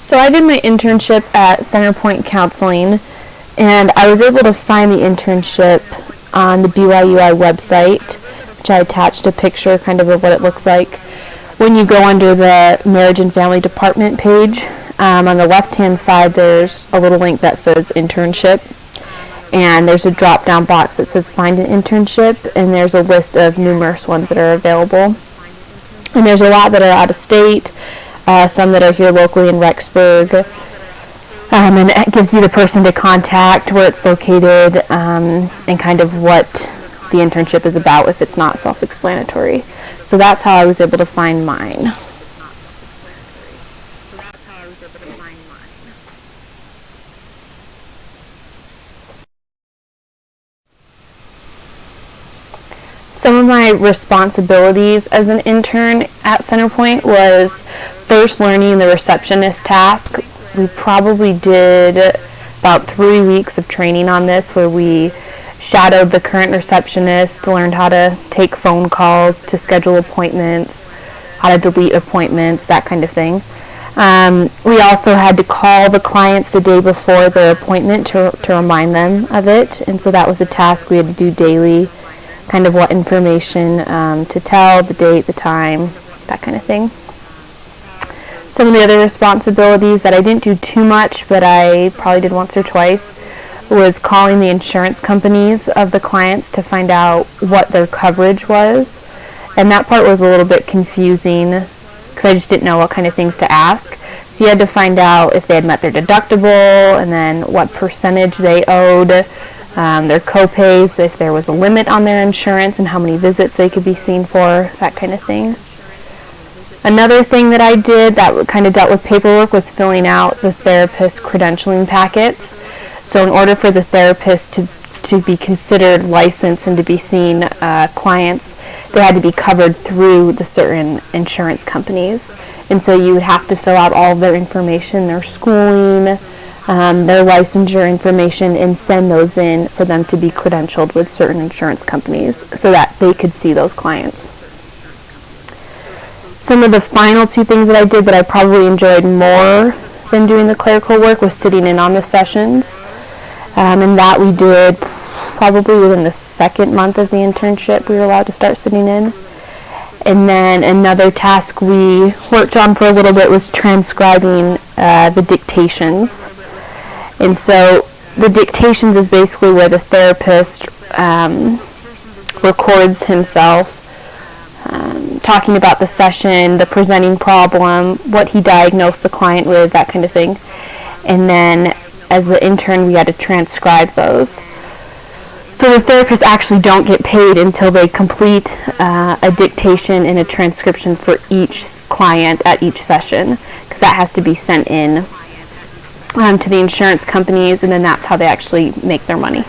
So I did my internship at Centerpoint Counseling, and I was able to find the internship on the BYUI website, which I attached a picture kind of what it looks like. When you go under the Marriage and Family Department page, on the left-hand side there's a little link that says internship, and there's a drop-down box that says find an internship, and there's a list of numerous ones that are available. And there's a lot that are out of state, some that are here locally in Rexburg, and it gives you the person to contact, where it's located, and kind of what the internship is about if it's not self-explanatory. So that's how I was able to find mine. Some of my responsibilities as an intern at Centerpoint was first learning the receptionist task. We probably did about 3 weeks of training on this, where we shadowed the current receptionist, learned how to take phone calls, to schedule appointments, how to delete appointments, that kind of thing. We also had to call the clients the day before their appointment to remind them of it, and so that was a task we had to do daily, kind of what information to tell, the date, the time, that kind of thing. Some of the other responsibilities that I didn't do too much, but I probably did once or twice, was calling the insurance companies of the clients to find out what their coverage was. And that part was a little bit confusing because I just didn't know what kind of things to ask. So you had to find out if they had met their deductible, and then what percentage they owed, their co-pays, if there was a limit on their insurance, and how many visits they could be seen for, that kind of thing. Another thing that I did that kind of dealt with paperwork was filling out the therapist credentialing packets. So in order for the therapist to be considered licensed and to be seeing clients, they had to be covered through the certain insurance companies. And so you would have to fill out all of their information, their schooling, their licensure information, and send those in for them to be credentialed with certain insurance companies so that they could see those clients. Some of the final two things that I did that I probably enjoyed more than doing the clerical work was sitting in on the sessions. And that we did probably within the second month of the internship. We were allowed to start sitting in. And then another task we worked on for a little bit was transcribing the dictations. And so the dictations is basically where the therapist records himself talking about the session, the presenting problem, what he diagnosed the client with, that kind of thing. And then as the intern, we had to transcribe those. So the therapists actually don't get paid until they complete a dictation and a transcription for each client at each session, because that has to be sent in to the insurance companies, and then that's how they actually make their money.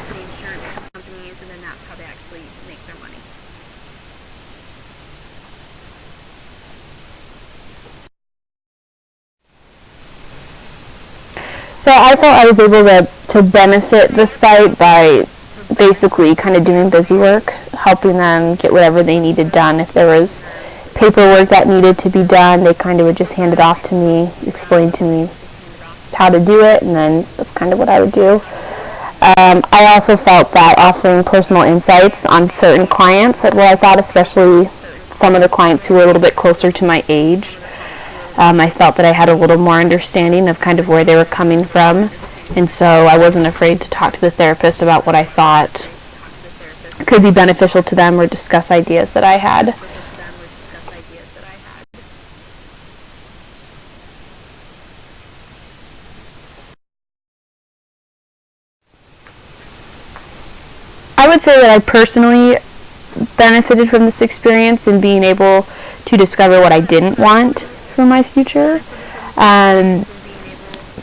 So I felt I was able to benefit the site by basically kind of doing busy work, helping them get whatever they needed done. If there was paperwork that needed to be done, they kind of would just hand it off to me, explain to me how to do it, and then that's kind of what I would do. I also felt that offering personal insights on certain clients, I thought especially some of the clients who were a little bit closer to my age, I felt that I had a little more understanding of kind of where they were coming from, and so I wasn't afraid to talk to the therapist about what I thought could be beneficial to them or discuss ideas that I had. I would say that I personally benefited from this experience in being able to discover what I didn't want for my future.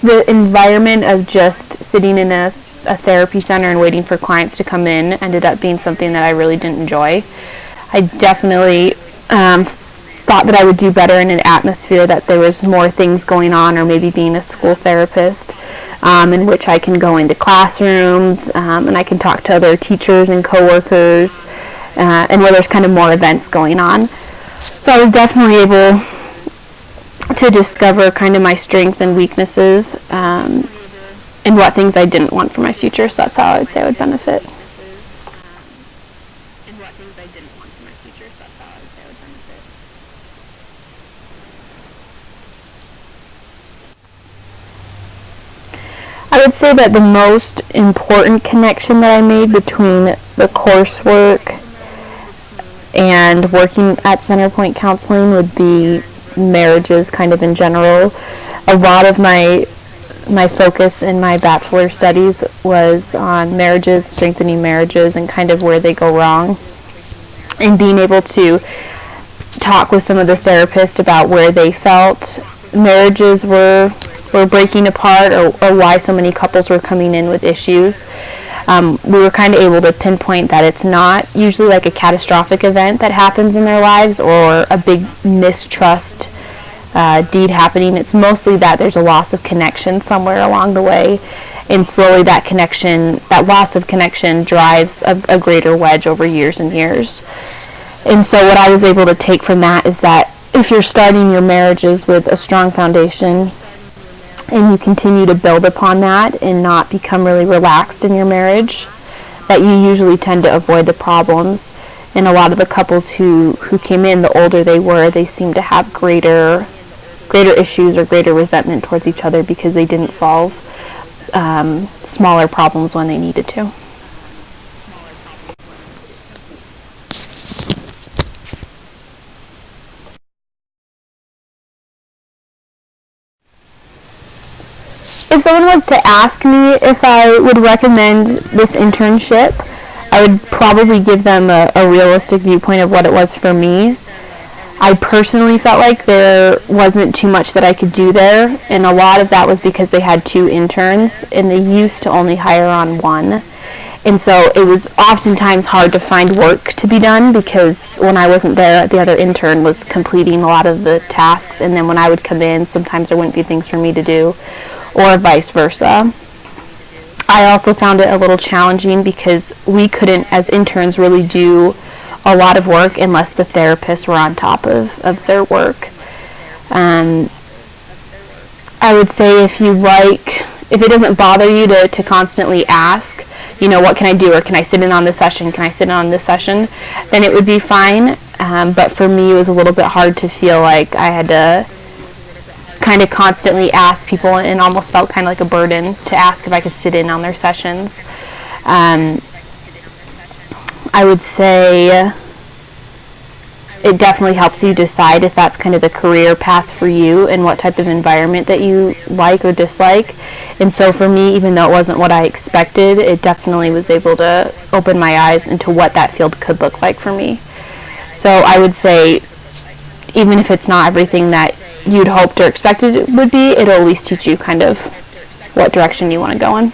The environment of just sitting in a therapy center and waiting for clients to come in ended up being something that I really didn't enjoy. I definitely thought that I would do better in an atmosphere that there was more things going on, or maybe being a school therapist in which I can go into classrooms and I can talk to other teachers and coworkers and where there's kind of more events going on. So I was definitely able to discover kind of my strengths and weaknesses, and what things I didn't want for my future. So that's how I would say I would benefit. I would say that the most important connection that I made between the coursework and working at Centerpoint Counseling would be marriages kind of in general. A lot of my focus in my bachelor studies was on marriages, strengthening marriages, and kind of where they go wrong. And being able to talk with some of the therapists about where they felt marriages were breaking apart, or why so many couples were coming in with issues. We were kind of able to pinpoint that it's not usually like a catastrophic event that happens in their lives or a big mistrust deed happening. It's mostly that there's a loss of connection somewhere along the way, and slowly that loss of connection drives a greater wedge over years and years. And so what I was able to take from that is that if you're starting your marriages with a strong foundation, and you continue to build upon that and not become really relaxed in your marriage, that you usually tend to avoid the problems. And a lot of the couples who came in, the older they were, they seemed to have greater issues or greater resentment towards each other because they didn't solve smaller problems when they needed to. If someone was to ask me if I would recommend this internship, I would probably give them a realistic viewpoint of what it was for me. I personally felt like there wasn't too much that I could do there, and a lot of that was because they had 2 interns, and they used to only hire on 1. And so it was oftentimes hard to find work to be done, because when I wasn't there, the other intern was completing a lot of the tasks, and then when I would come in, sometimes there wouldn't be things for me to do, or vice versa. I also found it a little challenging because we couldn't, as interns, really do a lot of work unless the therapists were on top of their work. I would say if it doesn't bother you to constantly ask, what can I do, or can I sit in on this session, then it would be fine. But for me, it was a little bit hard to feel like I had to kind of constantly ask people, and almost felt kind of like a burden to ask if I could sit in on their sessions. I would say it definitely helps you decide if that's kind of the career path for you and what type of environment that you like or dislike. And so for me, even though it wasn't what I expected, it definitely was able to open my eyes into what that field could look like for me. So I would say, even if it's not everything that you'd hoped or expected it would be, it'll at least teach you kind of what direction you want to go in.